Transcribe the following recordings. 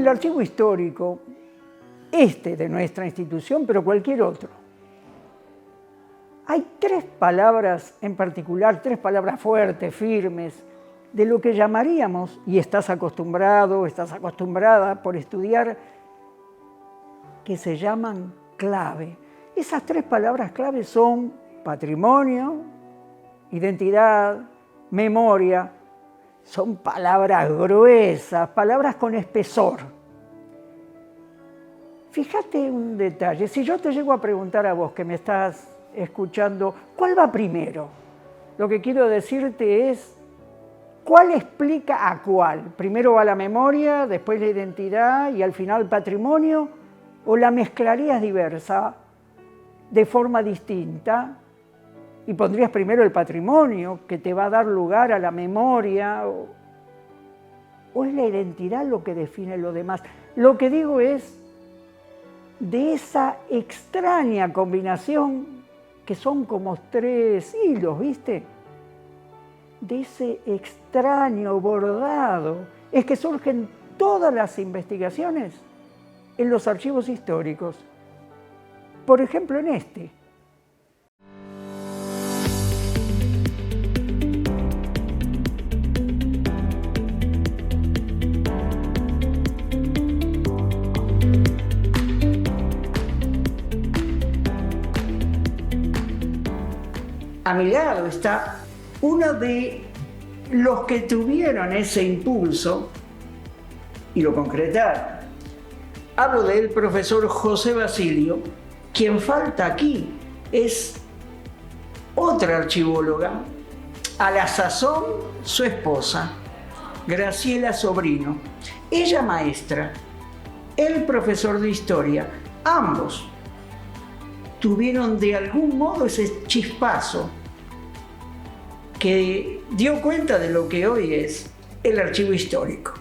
el archivo histórico, de nuestra institución, pero cualquier otro, hay tres palabras en particular, tres palabras fuertes, firmes, de lo que llamaríamos, y estás acostumbrado, estás acostumbrada por estudiar, que se llaman clave. Esas tres palabras clave son patrimonio, identidad, memoria. Son palabras gruesas, palabras con espesor. Fíjate un detalle, si yo te llego a preguntar a vos que me estás escuchando, ¿cuál va primero? Lo que quiero decirte es, ¿cuál explica a cuál? ¿Primero va la memoria, después la identidad y al final el patrimonio? ¿O la mezclarías diversa, de forma distinta? Y pondrías primero el patrimonio, que te va a dar lugar a la memoria, o es la identidad lo que define lo demás. Lo que digo es, de esa extraña combinación, que son como tres hilos, ¿viste? De ese extraño bordado, es que surgen todas las investigaciones en los archivos históricos. Por ejemplo, en este. A mi lado está uno de los que tuvieron ese impulso y lo concretaron. Hablo del profesor José Basilio. Quien falta aquí es otra archivóloga, a la sazón su esposa, Graciela Sobrino. Ella maestra, él profesor de historia. Ambos tuvieron de algún modo ese chispazo que dio cuenta de lo que hoy es el archivo histórico.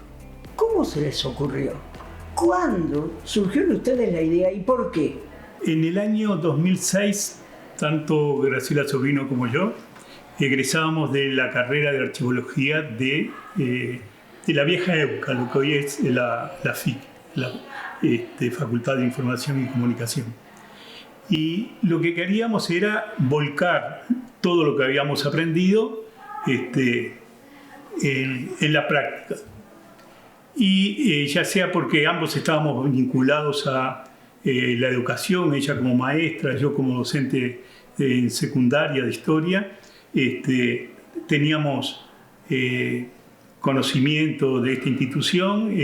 ¿Cómo se les ocurrió? ¿Cuándo surgió en ustedes la idea y por qué? En el año 2006, tanto Graciela Sobrino como yo egresábamos de la carrera de archivología de la vieja EUCA, lo que hoy es la FIC, la Facultad de Información y Comunicación. Y lo que queríamos era volcar todo lo que habíamos aprendido en la práctica. Y ya sea porque ambos estábamos vinculados a la educación, ella como maestra, yo como docente en secundaria de historia, teníamos conocimiento de esta institución,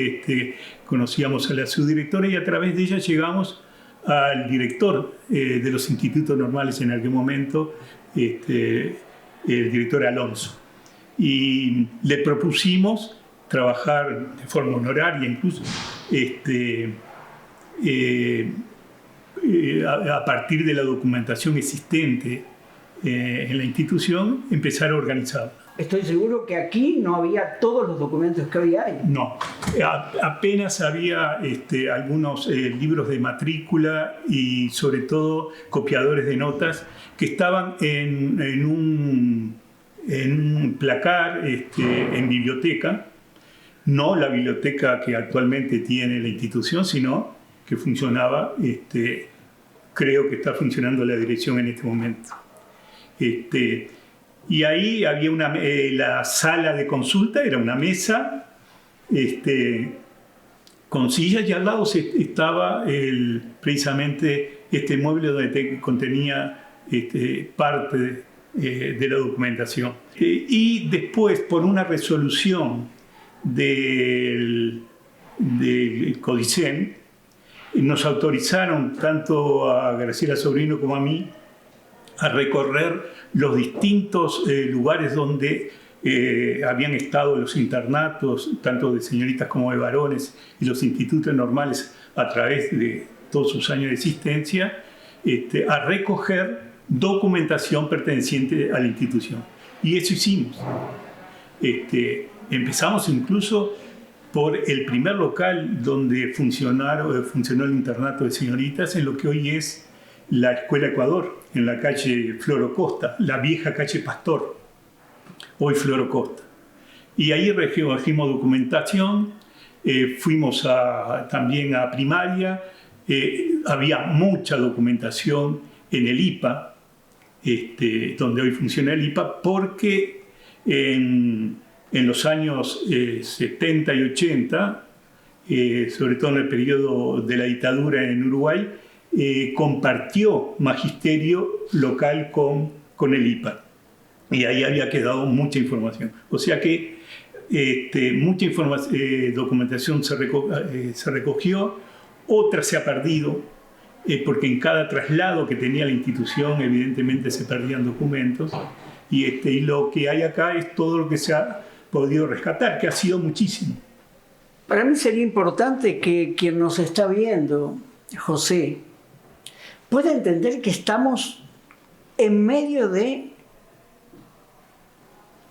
conocíamos a la subdirectora y a través de ella llegamos al director de los institutos normales en aquel momento, el director Alonso. Y le propusimos trabajar de forma honoraria incluso, a partir de la documentación existente en la institución, empezar a organizarla. Estoy seguro que aquí no había todos los documentos que hoy hay. No, apenas había algunos libros de matrícula y sobre todo copiadores de notas que estaban en un placar en biblioteca, no la biblioteca que actualmente tiene la institución, sino que funcionaba, creo que está funcionando la dirección en este momento. Y ahí había la sala de consulta, era una mesa con sillas y al lado estaba precisamente este mueble donde contenía parte de la documentación. Y después, por una resolución del CODICEN, nos autorizaron tanto a Graciela Sobrino como a mí a recorrer los distintos lugares donde habían estado los internatos, tanto de señoritas como de varones, y los institutos normales a través de todos sus años de existencia, a recoger documentación perteneciente a la institución. Y eso hicimos. Empezamos incluso por el primer local donde funcionó el internato de señoritas, en lo que hoy es la Escuela Ecuador, en la calle Floro Costa, la vieja calle Pastor, hoy Floro Costa. Y ahí recogimos documentación, fuimos también a primaria, había mucha documentación en el IPA, donde hoy funciona el IPA, porque en los años 70 y 80, sobre todo en el periodo de la dictadura en Uruguay, compartió magisterio local con el IPA. Y ahí había quedado mucha información. O sea que mucha documentación se recogió, otra se ha perdido, porque en cada traslado que tenía la institución evidentemente se perdían documentos, y lo que hay acá es todo lo que se ha podido rescatar, que ha sido muchísimo. Para mí sería importante que quien nos está viendo, José, pueda entender que estamos en medio de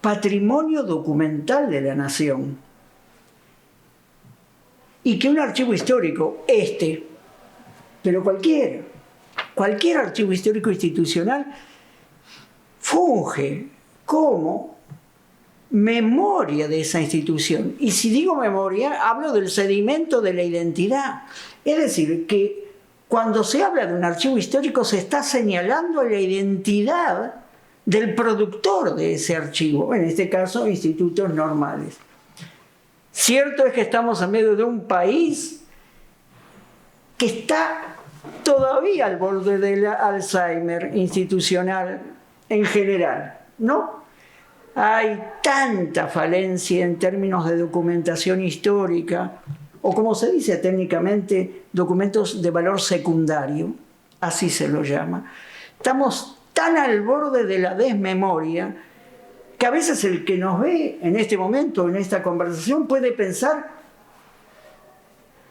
patrimonio documental de la nación y que un archivo histórico, pero cualquier archivo histórico institucional funge como memoria de esa institución. Y si digo memoria, hablo del sedimento de la identidad. Es decir, que cuando se habla de un archivo histórico se está señalando la identidad del productor de ese archivo, en este caso institutos normales. Cierto es que estamos en medio de un país que está todavía al borde del Alzheimer institucional en general, ¿no? Hay tanta falencia en términos de documentación histórica, o como se dice técnicamente, documentos de valor secundario, así se lo llama. Estamos tan al borde de la desmemoria que a veces el que nos ve en este momento, en esta conversación, puede pensar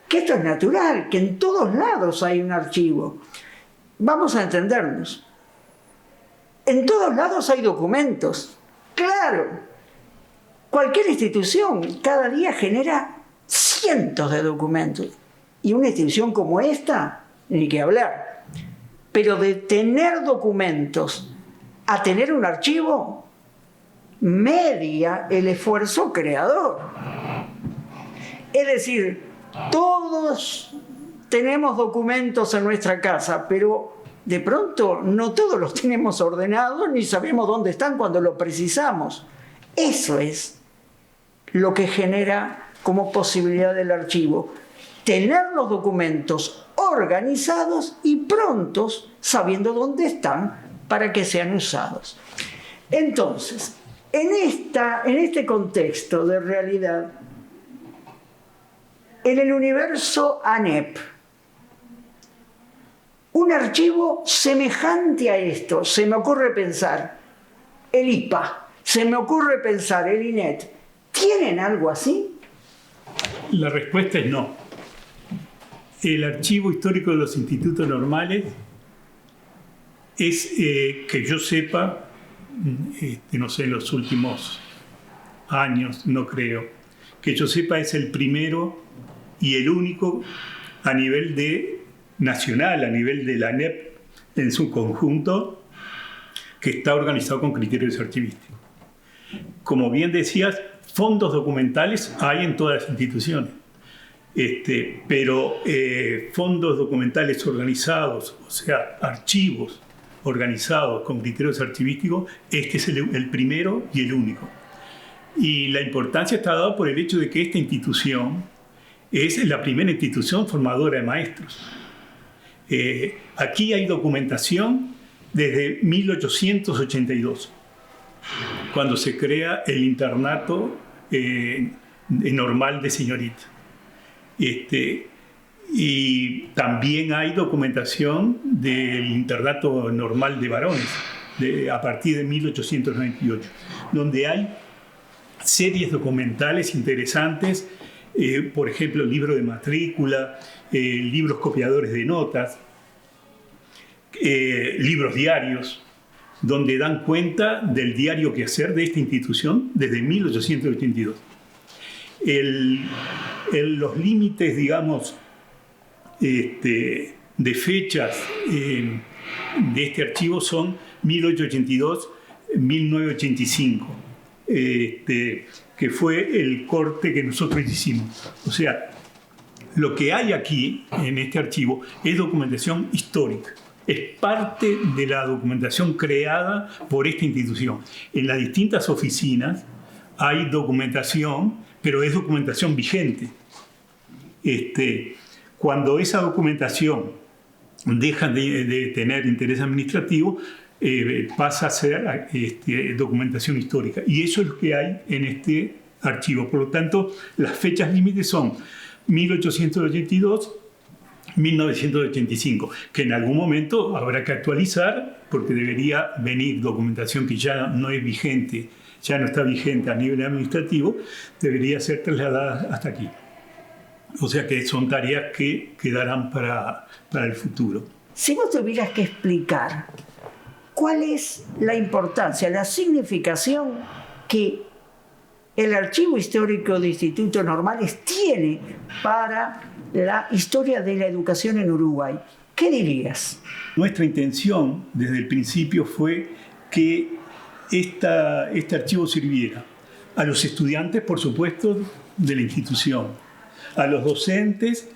que esto es natural, que en todos lados hay un archivo. Vamos a entendernos. En todos lados hay documentos. Claro, cualquier institución cada día genera cientos de documentos. Y una institución como esta, ni que hablar. Pero de tener documentos a tener un archivo, media el esfuerzo creador. Es decir, todos tenemos documentos en nuestra casa, pero de pronto no todos los tenemos ordenados ni sabemos dónde están cuando lo precisamos. Eso es lo que genera como posibilidad del archivo. Tener los documentos organizados y prontos, sabiendo dónde están para que sean usados. Entonces, en este contexto de realidad, en el universo ANEP, un archivo semejante a esto, se me ocurre pensar el IPA, se me ocurre pensar el INET, ¿tienen algo así? La respuesta es no. El archivo histórico de los institutos normales es, que yo sepa, no sé, en los últimos años, no creo, que yo sepa es el primero y el único a nivel nacional, a nivel de la ANEP en su conjunto, que está organizado con criterios archivísticos. Como bien decías, fondos documentales hay en todas las instituciones, pero fondos documentales organizados, o sea, archivos organizados con criterios archivísticos, este es el primero y el único. Y la importancia está dada por el hecho de que esta institución es la primera institución formadora de maestros. Aquí hay documentación desde 1882, cuando se crea el internato normal de señorita. Y también hay documentación del internato normal de varones, a partir de 1898, donde hay series documentales interesantes, por ejemplo, libro de matrícula, libros copiadores de notas, libros diarios, donde dan cuenta del diario quehacer de esta institución desde 1882. Los límites, digamos, de fechas de este archivo son 1882-1985. que fue el corte que nosotros hicimos. O sea, lo que hay aquí, en este archivo, es documentación histórica. Es parte de la documentación creada por esta institución. En las distintas oficinas hay documentación, pero es documentación vigente. Cuando esa documentación deja de tener interés administrativo, pasa a ser documentación histórica. Y eso es lo que hay en este archivo. Por lo tanto, las fechas límites son 1882, 1985, que en algún momento habrá que actualizar porque debería venir documentación que ya no es vigente, ya no está vigente a nivel administrativo, debería ser trasladada hasta aquí. O sea que son tareas que quedarán para el futuro. Si vos tuvieras que explicar cuál es la importancia, la significación que el Archivo Histórico de Institutos Normales tiene para la historia de la educación en Uruguay, ¿qué dirías? Nuestra intención desde el principio fue que este archivo sirviera a los estudiantes, por supuesto, de la institución, a los docentes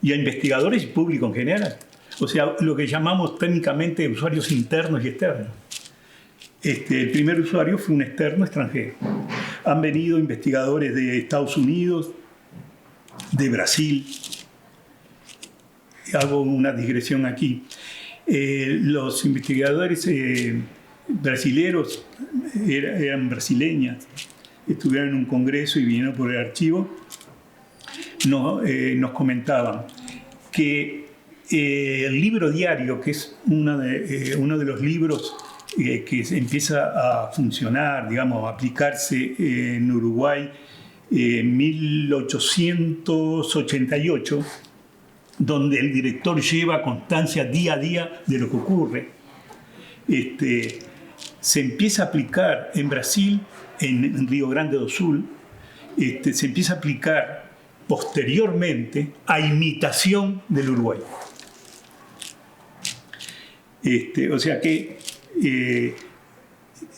y a investigadores y público en general. O sea, lo que llamamos técnicamente usuarios internos y externos. El primer usuario fue un externo extranjero. Han venido investigadores de Estados Unidos, de Brasil. Hago una digresión aquí. Los investigadores brasileros eran brasileñas. Estuvieron en un congreso y vinieron por el archivo. Nos comentaban que el libro diario, que es uno de los libros que empieza a funcionar, digamos, a aplicarse en Uruguay en 1888, donde el director lleva constancia día a día de lo que ocurre. Se empieza a aplicar en Brasil, en Río Grande do Sul, se empieza a aplicar posteriormente a imitación del Uruguay. O sea que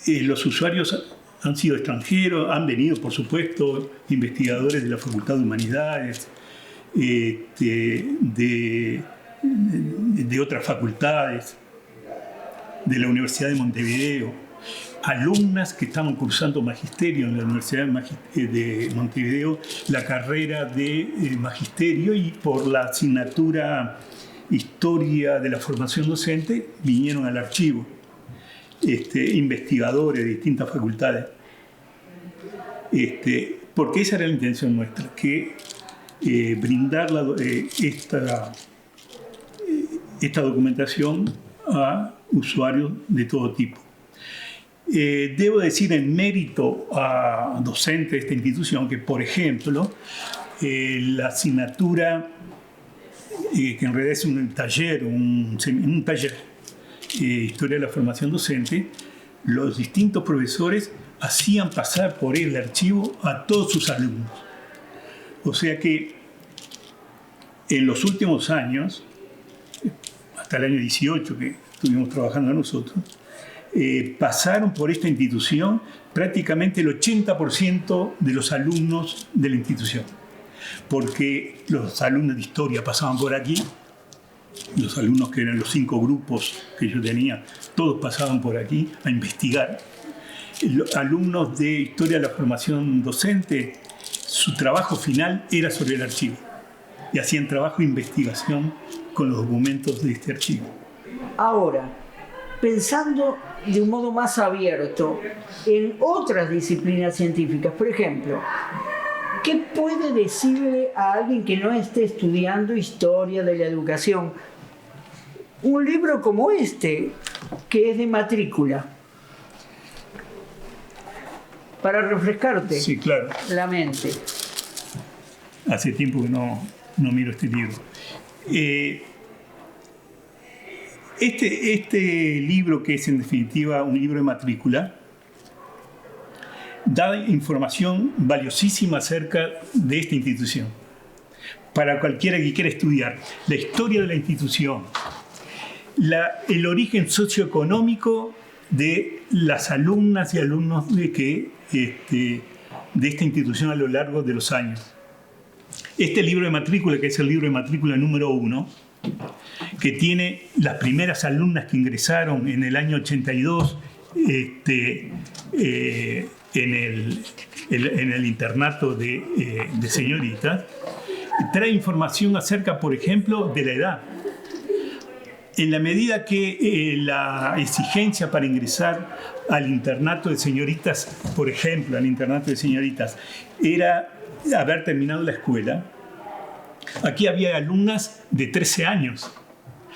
los usuarios han sido extranjeros, han venido, por supuesto, investigadores de la Facultad de Humanidades, de otras facultades, de la Universidad de Montevideo, alumnas que estaban cursando magisterio en la Universidad de Montevideo, la carrera de magisterio, y por la asignatura Historia de la Formación Docente vinieron al archivo. Investigadores de distintas facultades. Porque esa era la intención nuestra, que brindar esta documentación a usuarios de todo tipo. Debo decir en mérito a docentes de esta institución que, por ejemplo, la asignatura, que en realidad es un taller, Historia de la Formación Docente, los distintos profesores hacían pasar por el archivo a todos sus alumnos. O sea que en los últimos años, hasta el año 18 que estuvimos trabajando nosotros, pasaron por esta institución prácticamente el 80% de los alumnos de la institución. Porque los alumnos de historia pasaban por aquí, los alumnos que eran los 5 grupos que yo tenía, todos pasaban por aquí a investigar. Los alumnos de Historia de la Formación Docente, su trabajo final era sobre el archivo. Y hacían trabajo de investigación con los documentos de este archivo. Ahora, pensando de un modo más abierto en otras disciplinas científicas, por ejemplo, ¿qué puede decirle a alguien que no esté estudiando historia de la educación? Un libro como este, que es de matrícula, para refrescarte, sí, claro, la mente. Hace tiempo que no miro este libro. Este libro, que es en definitiva un libro de matrícula, da información valiosísima acerca de esta institución. Para cualquiera que quiera estudiar la historia de la institución, el origen socioeconómico de las alumnas y alumnos de esta institución a lo largo de los años. Este libro de matrícula, que es el libro de matrícula número 1, que tiene las primeras alumnas que ingresaron en el año 82 en el internato de señoritas, trae información acerca, por ejemplo, de la edad. En la medida que la exigencia para ingresar al internato de señoritas, por ejemplo, al internato de señoritas, era haber terminado la escuela, aquí había alumnas de 13 años,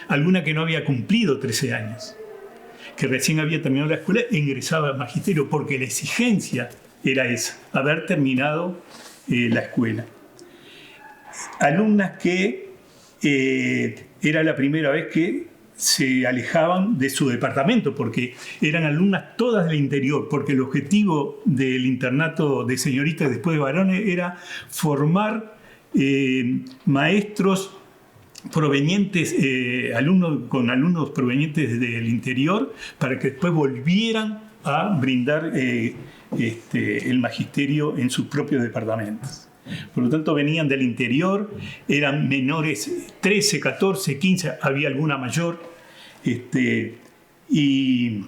alguna que no había cumplido 13 años, que recién había terminado la escuela e ingresaba al magisterio, porque la exigencia era esa, haber terminado la escuela. Alumnas que era la primera vez que se alejaban de su departamento, porque eran alumnas todas del interior, porque el objetivo del internato de señoritas después de varones era formar maestros provenientes, alumnos provenientes del interior, para que después volvieran a brindar el magisterio en sus propios departamentos. Por lo tanto, venían del interior, eran menores 13, 14, 15, había alguna mayor. Y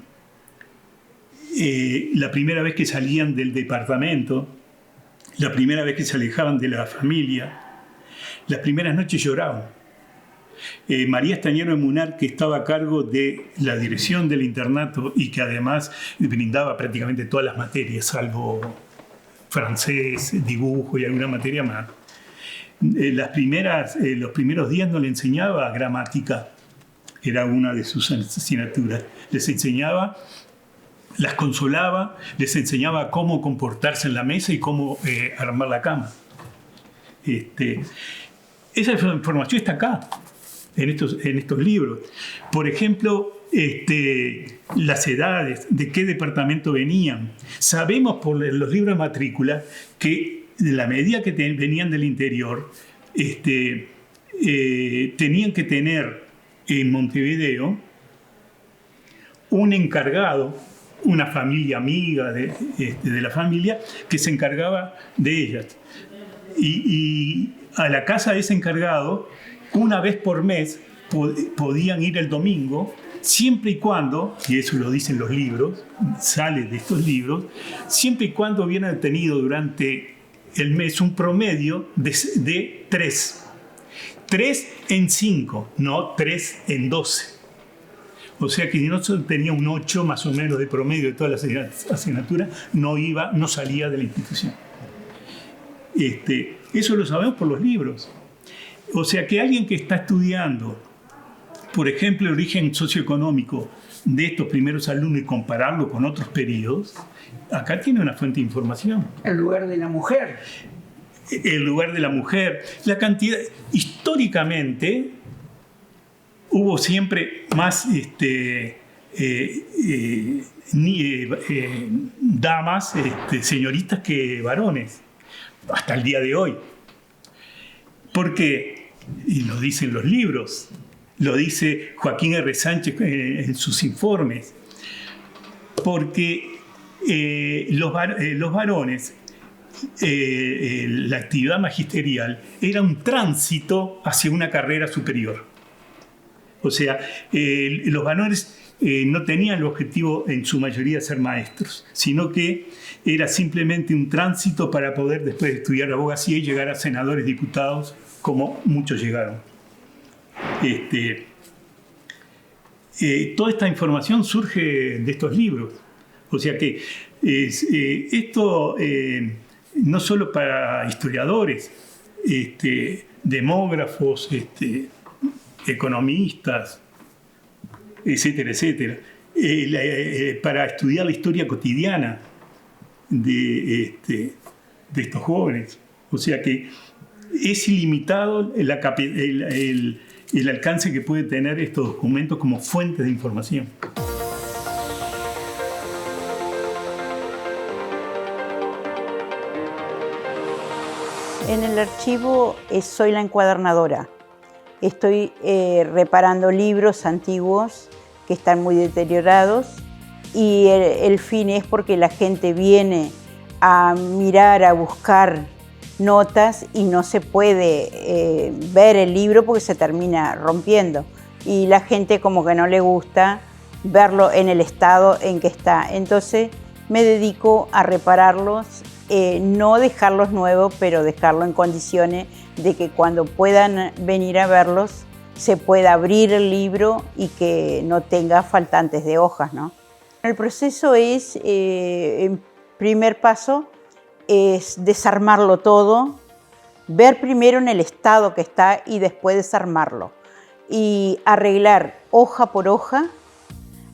la primera vez que salían del departamento, la primera vez que se alejaban de la familia, las primeras noches lloraban. María Estañero de Munar, que estaba a cargo de la dirección del internato y que además brindaba prácticamente todas las materias, salvo francés, dibujo y alguna materia más. Los primeros días no le enseñaba gramática, era una de sus asignaturas. Les enseñaba, las consolaba, les enseñaba cómo comportarse en la mesa y cómo armar la cama. Esa información está acá, en estos libros. Por ejemplo, las edades, de qué departamento venían. Sabemos por los libros de matrícula que en la medida que venían del interior, tenían que tener en Montevideo un encargado, una familia amiga de la familia, que se encargaba de ellas. Y a la casa de ese encargado, una vez por mes, podían ir el domingo, siempre y cuando, y eso lo dicen los libros, sale de estos libros, siempre y cuando hubieran tenido durante el mes un promedio de 3. 3 en 5, no 3 en 12. O sea que si no tenía un 8 más o menos de promedio de todas las asignaturas, no salía de la institución. Eso lo sabemos por los libros. O sea que alguien que está estudiando, por ejemplo, el origen socioeconómico de estos primeros alumnos y compararlo con otros periodos, acá tiene una fuente de información. El lugar de la mujer. El lugar de la mujer, la cantidad. Históricamente hubo siempre más damas, señoritas que varones, hasta el día de hoy. Porque, y lo dicen los libros, lo dice Joaquín R. Sánchez en sus informes, porque los varones, la actividad magisterial era un tránsito hacia una carrera superior. O sea, los varones no tenían el objetivo en su mayoría de ser maestros, sino que era simplemente un tránsito para poder después estudiar abogacía y llegar a senadores, diputados, como muchos llegaron. Toda esta información surge de estos libros. O sea que esto no solo para historiadores, demógrafos, economistas, etcétera, etcétera, para estudiar la historia cotidiana de estos jóvenes. O sea que es ilimitado el alcance que puede tener estos documentos como fuentes de información. En el archivo soy la encuadernadora. Estoy reparando libros antiguos que están muy deteriorados y el fin es porque la gente viene a mirar, a buscar notas y no se puede ver el libro porque se termina rompiendo y la gente como que no le gusta verlo en el estado en que está. Entonces me dedico a repararlos, no dejarlos nuevos, pero dejarlo en condiciones de que cuando puedan venir a verlos se pueda abrir el libro y que no tenga faltantes de hojas, ¿no? El proceso es, en primer paso, es desarmarlo todo, ver primero en el estado que está y después desarmarlo y arreglar hoja por hoja.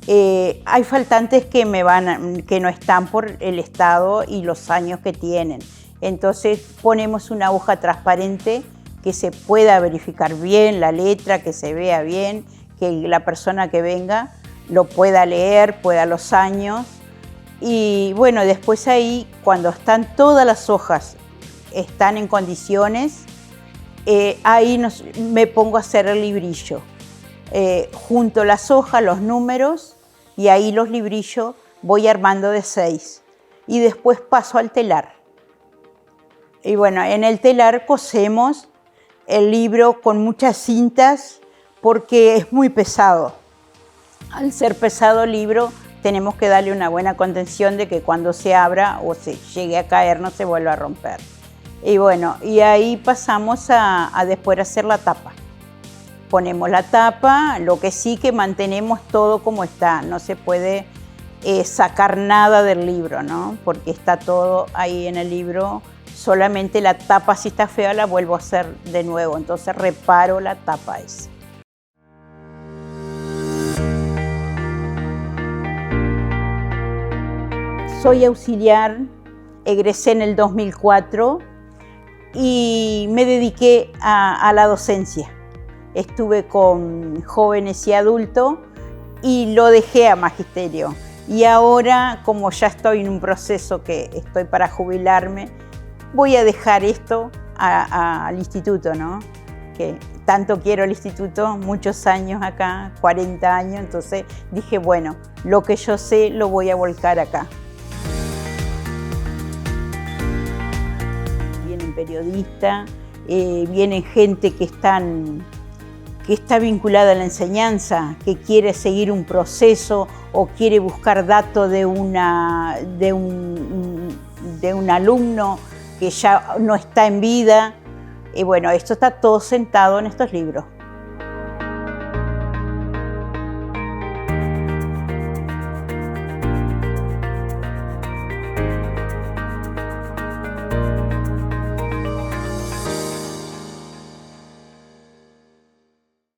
Hay faltantes que no están por el estado y los años que tienen. Entonces ponemos una hoja transparente que se pueda verificar bien la letra, que se vea bien, que la persona que venga lo pueda leer, pueda los años. Y bueno, después ahí, cuando están todas las hojas, están en condiciones, ahí me pongo a hacer el librillo. Junto las hojas, los números, y ahí los librillos voy armando de 6. Y después paso al telar. Y bueno, en el telar cosemos el libro con muchas cintas porque es muy pesado. Al ser pesado el libro, tenemos que darle una buena contención de que cuando se abra o se llegue a caer no se vuelva a romper. Y bueno, y ahí pasamos a después hacer la tapa. Ponemos la tapa, lo que sí que mantenemos todo como está, no se puede sacar nada del libro, ¿no? Porque está todo ahí en el libro, solamente la tapa si está fea la vuelvo a hacer de nuevo, entonces reparo la tapa esa. Soy auxiliar, egresé en el 2004 y me dediqué a la docencia. Estuve con jóvenes y adultos y lo dejé a magisterio. Y ahora, como ya estoy en un proceso que estoy para jubilarme, voy a dejar esto al instituto, ¿no? Que tanto quiero el instituto, muchos años acá, 40 años, entonces dije, bueno, lo que yo sé lo voy a volcar acá. Vienen periodistas, vienen gente que está vinculada a la enseñanza, que quiere seguir un proceso o quiere buscar datos de un alumno que ya no está en vida. Y bueno, esto está todo sentado en estos libros.